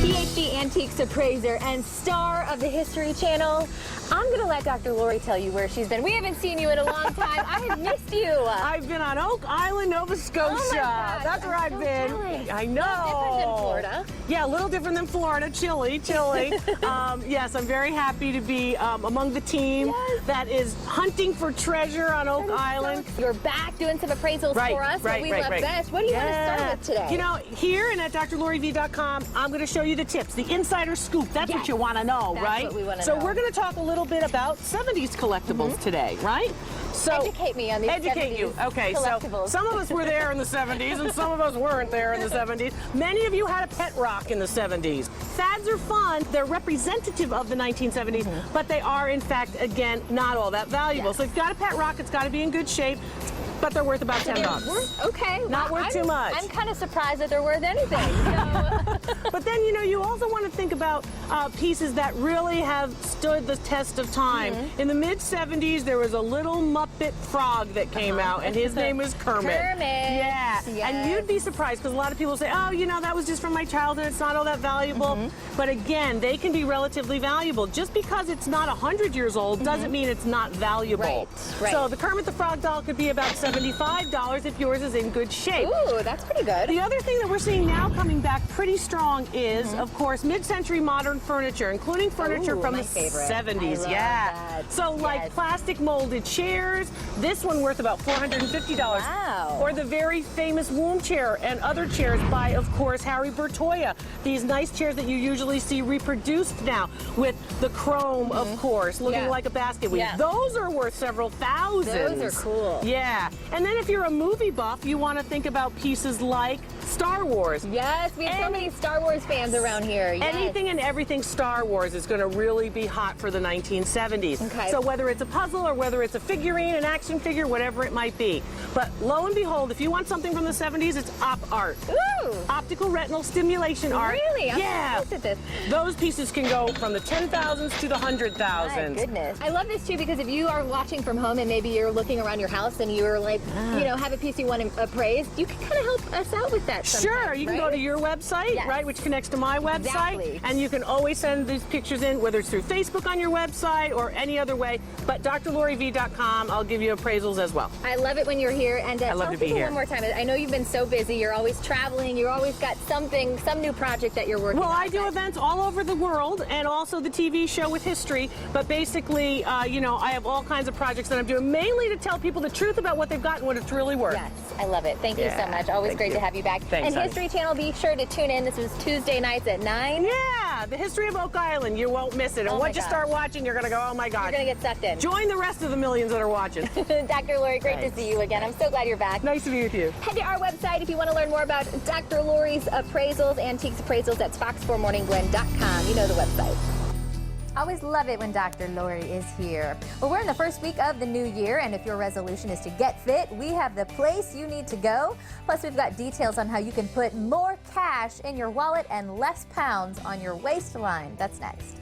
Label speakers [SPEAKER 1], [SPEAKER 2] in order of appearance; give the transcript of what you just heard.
[SPEAKER 1] PhD Antiques appraiser and star of the History Channel. I'm going to let Dr. Lori tell you where she's been. We haven't seen you in a long time. I have missed you.
[SPEAKER 2] I've been on Oak Island, Nova Scotia.
[SPEAKER 1] Oh my gosh,
[SPEAKER 2] that's where I've been.
[SPEAKER 1] Jealous.
[SPEAKER 2] I know.
[SPEAKER 1] Different than Florida.
[SPEAKER 2] Yeah, a little different than Florida. Chilly. Yes, I'm very happy to be among the team that is hunting for treasure on Oak Island.
[SPEAKER 1] You're back doing some appraisals for us that we love best. What do you want to start with today?
[SPEAKER 2] You know, here and at drloriv.com, I'm going to show you the tips, the insider scoop. That's what you want to know, right?
[SPEAKER 1] That's what we want to
[SPEAKER 2] know.
[SPEAKER 1] know.
[SPEAKER 2] So we're going to talk a little bit about 70s collectibles today, right? So
[SPEAKER 1] educate me on these 70s
[SPEAKER 2] you. Okay,
[SPEAKER 1] collectibles.
[SPEAKER 2] so some of us were there in the 70s and some of us weren't there in the 70s. Many of you had a pet rock in the 70s. Fads are fun. They're representative of the 1970s, but they are, in fact, again, not all that valuable. So if you've got a pet rock, it's got to be in good shape, but they're worth about $10.
[SPEAKER 1] Okay.
[SPEAKER 2] Not worth too much.
[SPEAKER 1] I'm kind of surprised that they're worth anything. So.
[SPEAKER 2] But then, you know, you also want to think about pieces that really have stood the test of time. In the mid-70s, there was a little Muppet frog that came out, and his name was Kermit. Yeah.
[SPEAKER 1] Yes.
[SPEAKER 2] And you'd be surprised, because a lot of people say, oh, you know, that was just from my childhood. It's not all that valuable. But again, they can be relatively valuable. Just because it's not 100 years old doesn't mean it's not valuable.
[SPEAKER 1] Right.
[SPEAKER 2] So the Kermit the Frog doll could be about $75 if yours is in good shape.
[SPEAKER 1] Ooh, that's pretty good.
[SPEAKER 2] The other thing that we're seeing now coming back pretty strong is, of course, mid-century modern furniture, including furniture from the 70s. So like plastic molded chairs, this one worth about $450.
[SPEAKER 1] Wow.
[SPEAKER 2] Or the very famous womb chair and other chairs by, of course, Harry Bertoia. These nice chairs that you usually see reproduced now with the chrome, of course, looking like a basket weave. Those are worth several thousands.
[SPEAKER 1] Those are cool.
[SPEAKER 2] Yeah. And then if you're a movie buff, you want to think about pieces like Star Wars.
[SPEAKER 1] Yes, we have so many Star Wars fans around here. Yes.
[SPEAKER 2] Anything and everything Star Wars is going to really be hot for the 1970s.
[SPEAKER 1] Okay.
[SPEAKER 2] So whether it's a puzzle or whether it's a figurine, an action figure, whatever it might be. But lo and behold, if you want something from the 70s, it's op art.
[SPEAKER 1] Ooh.
[SPEAKER 2] Optical retinal stimulation art.
[SPEAKER 1] Really? I'm
[SPEAKER 2] yeah.
[SPEAKER 1] at this.
[SPEAKER 2] Those pieces can go from the 10,000s to the 100,000s.
[SPEAKER 1] My goodness. I love this too because if you are watching from home and maybe you're looking around your house and you're like, you know, have a piece you want to appraise, you can kind of help us out with that
[SPEAKER 2] Sure, you can go to your website, right, which connects to my website, and you can always send these pictures in, whether it's through Facebook on your website or any other way, but drloriv.com, I'll give you appraisals as well.
[SPEAKER 1] I love it when you're here, and
[SPEAKER 2] I love
[SPEAKER 1] tell
[SPEAKER 2] to be
[SPEAKER 1] people
[SPEAKER 2] here.
[SPEAKER 1] one more time. I know you've been so busy, you're always traveling, you're always got something, some new project that you're working on.
[SPEAKER 2] Well, I do events all over the world, and also the TV show with history, but basically, you know, I have all kinds of projects that I'm doing, mainly to tell people the truth about what they've got and what it's really worth.
[SPEAKER 1] Yes, I love it. Thank you so much. Always great to have you back.
[SPEAKER 2] Thanks,
[SPEAKER 1] and
[SPEAKER 2] honey.
[SPEAKER 1] History Channel, be sure to tune in. This is Tuesday nights at 9.
[SPEAKER 2] Yeah, the history of Oak Island. You won't miss it. And once you start watching, you're going to go, oh my God.
[SPEAKER 1] You're going to get sucked in.
[SPEAKER 2] Join the rest of the millions that are watching.
[SPEAKER 1] Dr. Lori, great to see you again. I'm so glad you're back.
[SPEAKER 2] Nice to be with you.
[SPEAKER 1] Head to our website if you want to learn more about Dr. Lori's appraisals, antiques appraisals. That's fox4morningglen.com. You know the website. Always love it when Dr. Lori is here. Well, we're in the first week of the new year, and if your resolution is to get fit, we have the place you need to go. Plus, we've got details on how you can put more cash in your wallet and less pounds on your waistline. That's next.